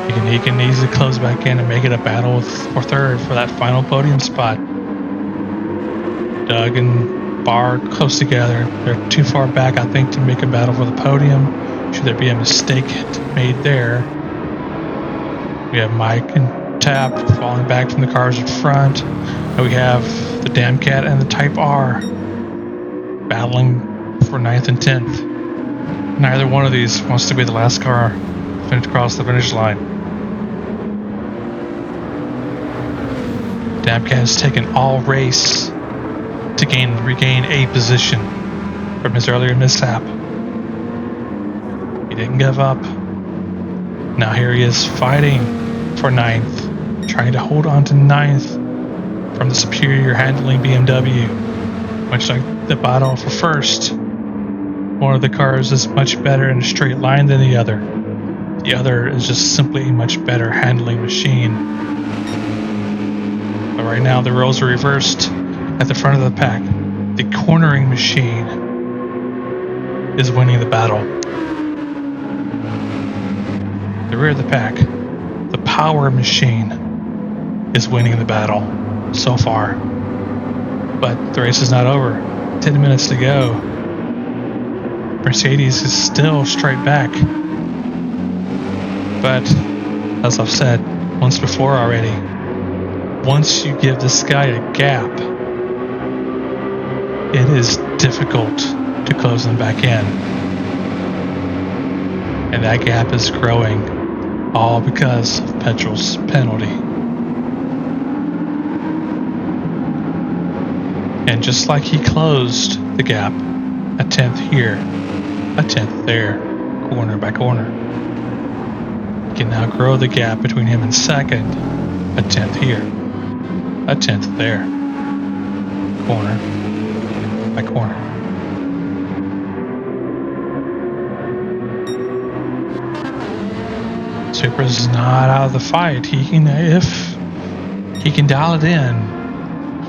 He can easily close back in and make it a battle for third for that final podium spot. Doug and Barr close together. They're too far back, I think, to make a battle for the podium. Should there be a mistake made there? We have Mike and Tap falling back from the cars in front. And we have the Damn Cat and the Type R battling for 9th and 10th. Neither one of these wants to be the last car to cross the finish line. Damn Cat has taken all race to regain a position from his earlier mishap. He didn't give up. Now here he is fighting for 9th, trying to hold on to 9th from the superior handling BMW, much like the battle for first. One of the cars is much better in a straight line than the other. The other is just simply a much better handling machine. But right now the roles are reversed. At the front of the pack, the cornering machine is winning the battle. The rear of the pack, the power machine is winning the battle so far. But the race is not over. 10 minutes to go. Mercedes is still straight back. But, as I've said once before already, once you give this guy a gap, it is difficult to close them back in. And that gap is growing, all because of Petrol's penalty. And just like he closed the gap, a 10th here, a 10th there, corner by corner, he can now grow the gap between him and second, a 10th here, a 10th there, corner by corner. Supra's not out of the fight. He can, if he can dial it in,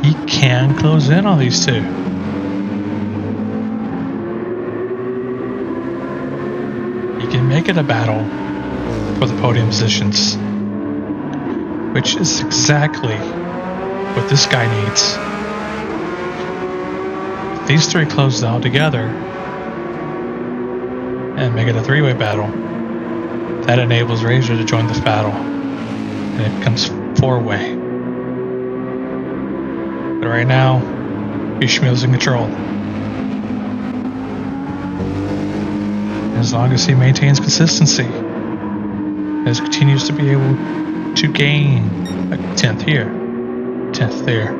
he can close in on these two. He can make it a battle for the podium positions, which is exactly what this guy needs. If these three close out together and make it a three-way battle, that enables Razor to join the battle, and it becomes four-way. But right now, Ishmael's in control. As long as he maintains consistency, as continues to be able to gain a 10th here, 10th there,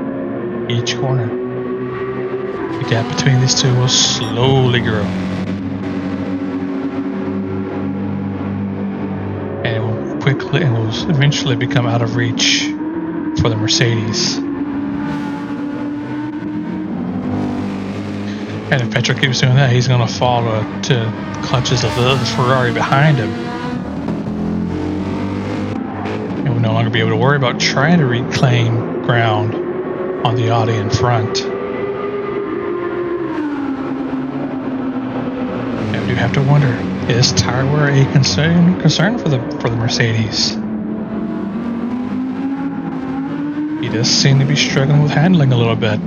each corner, the gap between these two will slowly grow. And it will quickly and will eventually become out of reach for the Mercedes. And if Petrol keeps doing that, he's going to fall to clutches of the Ferrari behind him. And we'll no longer be able to worry about trying to reclaim ground on the Audi in front. And we do have to wonder, is tire wear a concern for the Mercedes? He does seem to be struggling with handling a little bit,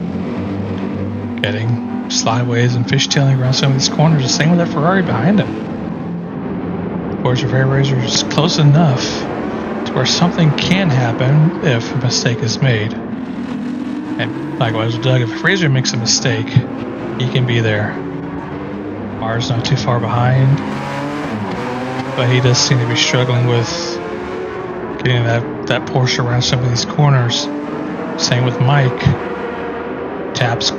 getting slideways and fishtailing around some of these corners. The same with that Ferrari behind him. Of course, if Razor is close enough to where something can happen if a mistake is made. And likewise with Doug, if Razor makes a mistake, he can be there. Mars not too far behind, but he does seem to be struggling with getting that Porsche around some of these corners. Same with Mike. Taps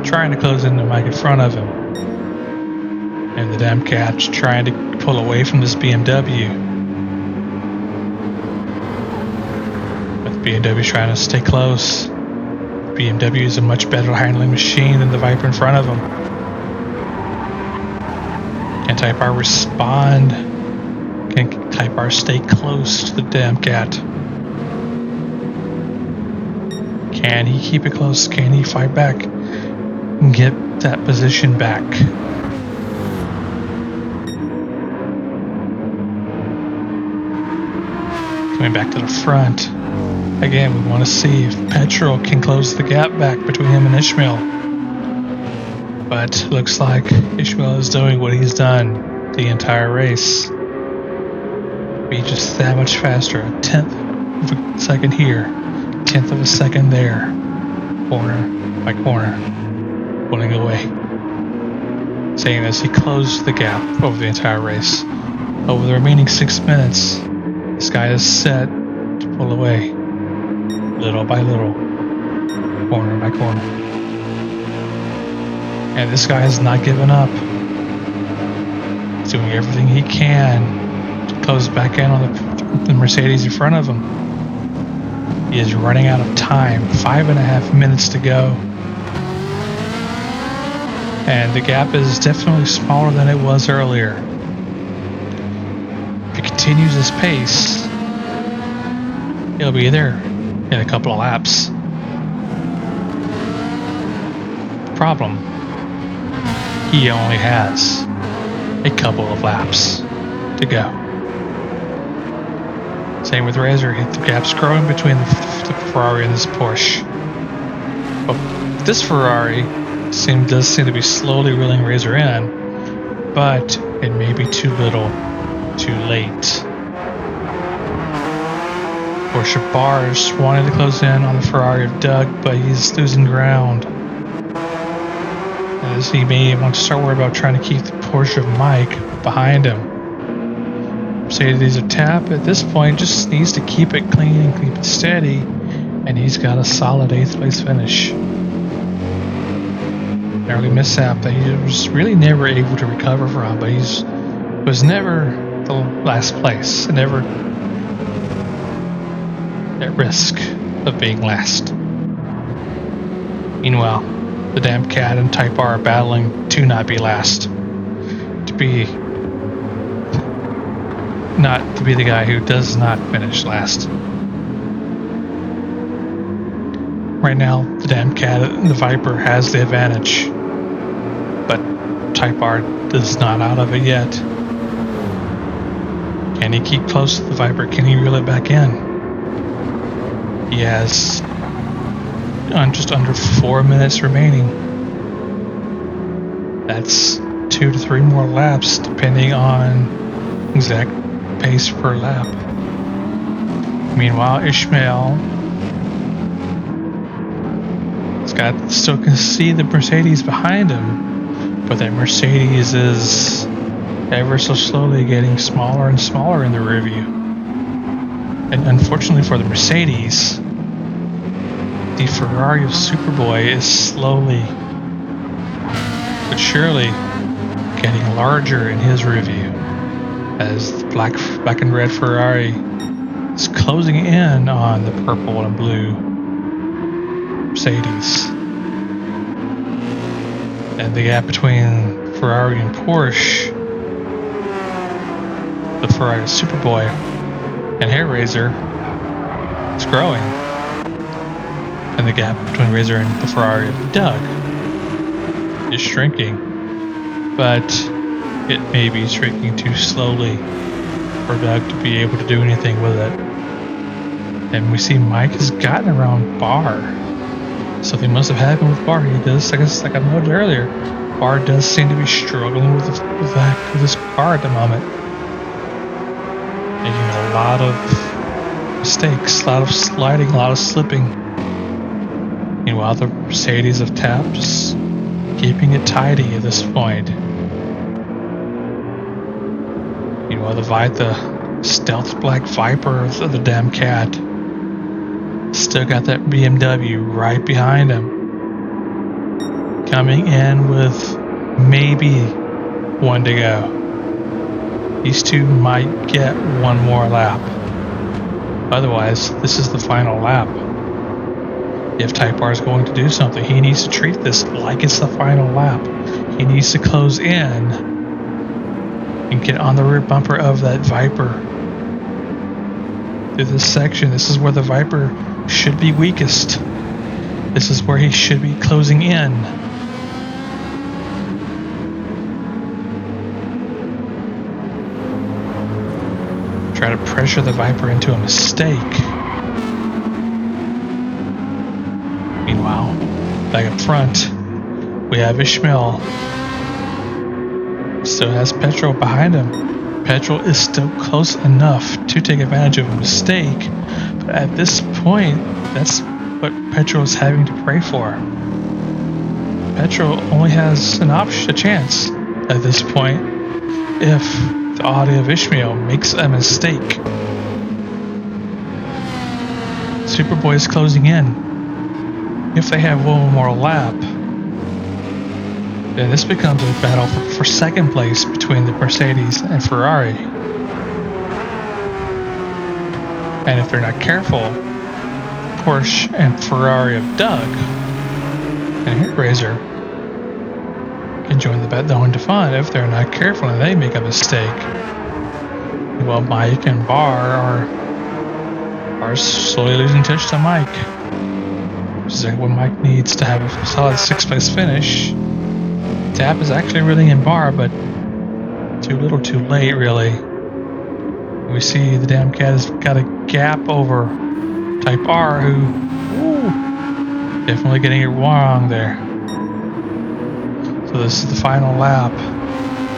trying to close in the Mike in front of him, and the damn cat's trying to pull away from this BMW, but the BMW is trying to stay close. The BMW is a much better handling machine than the Viper in front of him. Can Type R respond? Can Type R stay close to the damn cat? Can he keep it close? Can he fight back and get that position back? Coming back to the front. Again, we want to see if Petrol can close the gap back between him and Ishmael. But looks like Ishmael is doing what he's done the entire race. Be just that much faster. A 10th of a second here, 10th of a second there. Corner by corner. Pulling away, saying as he closed the gap over the entire race. Over the remaining 6 minutes, this guy is set to pull away, little by little, corner by corner. And this guy has not given up. He's doing everything he can to close back in on the Mercedes in front of him. He is running out of time, 5.5 minutes to go. And the gap is definitely smaller than it was earlier. If he continues this pace, he'll be there in a couple of laps. The problem, he only has a couple of laps to go. Same with Razor, the gap's growing between the Ferrari and this Porsche. But this Ferrari does seem to be slowly reeling Razor in. but it may be too little, too late. Porsche Bars wanted to close in on the Ferrari of Doug, but he's losing ground, as he may want to start worrying about trying to keep the Porsche of Mike behind him. Mercedes of Tap at this point just needs to keep it clean and keep it steady, and he's got a solid 8th place finish. An early mishap that he was really never able to recover from, but he was never the last place, and never at risk of being last. Meanwhile, the damn cat and Type R are battling to not be last, to be the guy who does not finish last. Right now, the damn cat and the Viper has the advantage, but Type R is not out of it yet. Can he keep close to the Viper? Can he reel it back in? He has just under 4 minutes remaining. That's 2 to 3 more laps, depending on exact pace per lap. Meanwhile, Ishmael still can see the Mercedes behind him, but that Mercedes is ever so slowly getting smaller and smaller in the rear view. And unfortunately for the Mercedes, the Ferrari of Superboy is slowly but surely getting larger in his rear view, as the black and red Ferrari is closing in on the purple and blue Mercedes. And the gap between Ferrari and Porsche, the Ferrari Superboy and Hair Razor, is growing. And the gap between Razor and the Ferrari of Doug is shrinking. But it may be shrinking too slowly for Doug to be able to do anything with it. And we see Mike has gotten around Barr. Something must have happened with Barr. He does, like I noted earlier, Barr does seem to be struggling with this car at the moment. Making a lot of mistakes, a lot of sliding, a lot of slipping. Meanwhile, the Mercedes of Tap just keeping it tidy at this point. Meanwhile, the stealth black Viper of the damn cat still got that BMW right behind him, coming in with maybe 1 to go. These two might get 1 more lap. Otherwise, this is the final lap. If Type R is going to do something, he needs to treat this like it's the final lap. He needs to close in and get on the rear bumper of that Viper. Through this section, this is where the Viper should be weakest. This is where he should be closing in. Try to pressure the Viper into a mistake. Meanwhile, back up front, we have Ishmael. Still has Petrol behind him. Petrol is still close enough to take advantage of a mistake, but at this point, that's what Petrol is having to pray for. Petrol only has a chance at this point if the Audi of Ishmael makes a mistake. Superboy is closing in. If they have 1 more lap, then this becomes a battle for second place between the Mercedes and Ferrari. And if they're not careful, Porsche and Ferrari of Doug and Hair Razor can join the one to fun if they're not careful and they make a mistake. Well, Mike and Barr are slowly losing touch to Mike. Which is what Mike needs to have a solid 6th place finish. Tap is actually really in Barr, but too little too late, really. We see the damn cat has got a gap over Type R, who definitely getting it wrong there. So this is the final lap.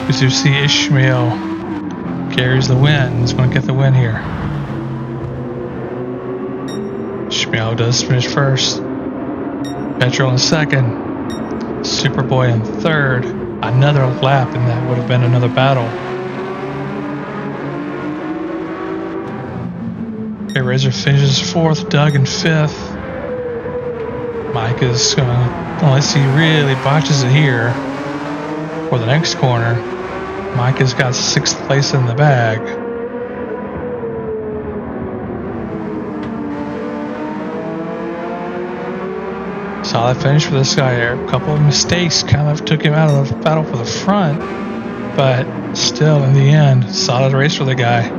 As you see, Ishmael carries the win. He's going to get the win here. Ishmael does finish first. Petrol in second. Superboy in third. Another lap, and that would have been another battle. Okay, Razor finishes fourth. Doug in fifth. Mike is gonna, unless he really botches it here for the next corner, Mike has got sixth place in the bag. Solid finish for this guy here. A couple of mistakes kind of took him out of the battle for the front, but still, in the end, solid race for the guy.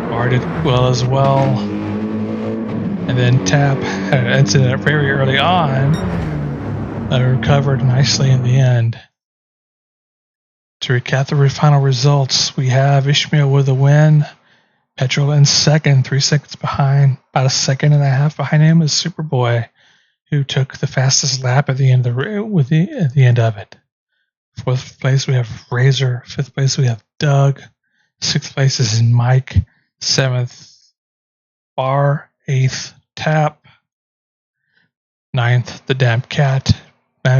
Bar did well as well. And then Tap had an incident very early on, recovered nicely in the end. To recap the final results, we have Ishmael with a win. Petrol in second, 3 seconds behind. About a second and a half behind him is Superboy, who took the fastest lap at the end of it. Fourth place we have Razor. Fifth place we have Doug. Sixth place is Mike. Seventh, Bar. Eighth, Tap. Ninth, the Damp Cat.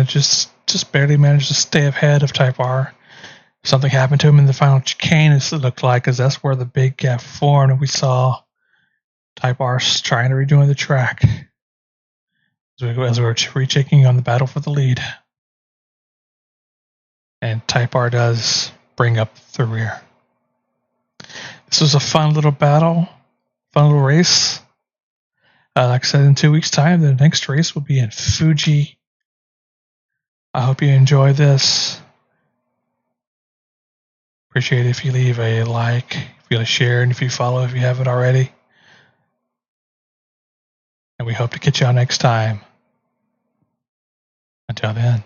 Just barely managed to stay ahead of Type R. Something happened to him in the final chicane, it looked like, because that's where the big gap formed, and we saw Type R trying to redoing the track as we were rechecking on the battle for the lead. And Type R does bring up the rear. This was a fun little battle, fun little race. Like I said, in 2 weeks' time, the next race will be in Fuji. I hope you enjoy this. Appreciate it if you leave a like, if you share, and if you follow if you haven't already. And we hope to catch y'all next time. Until then.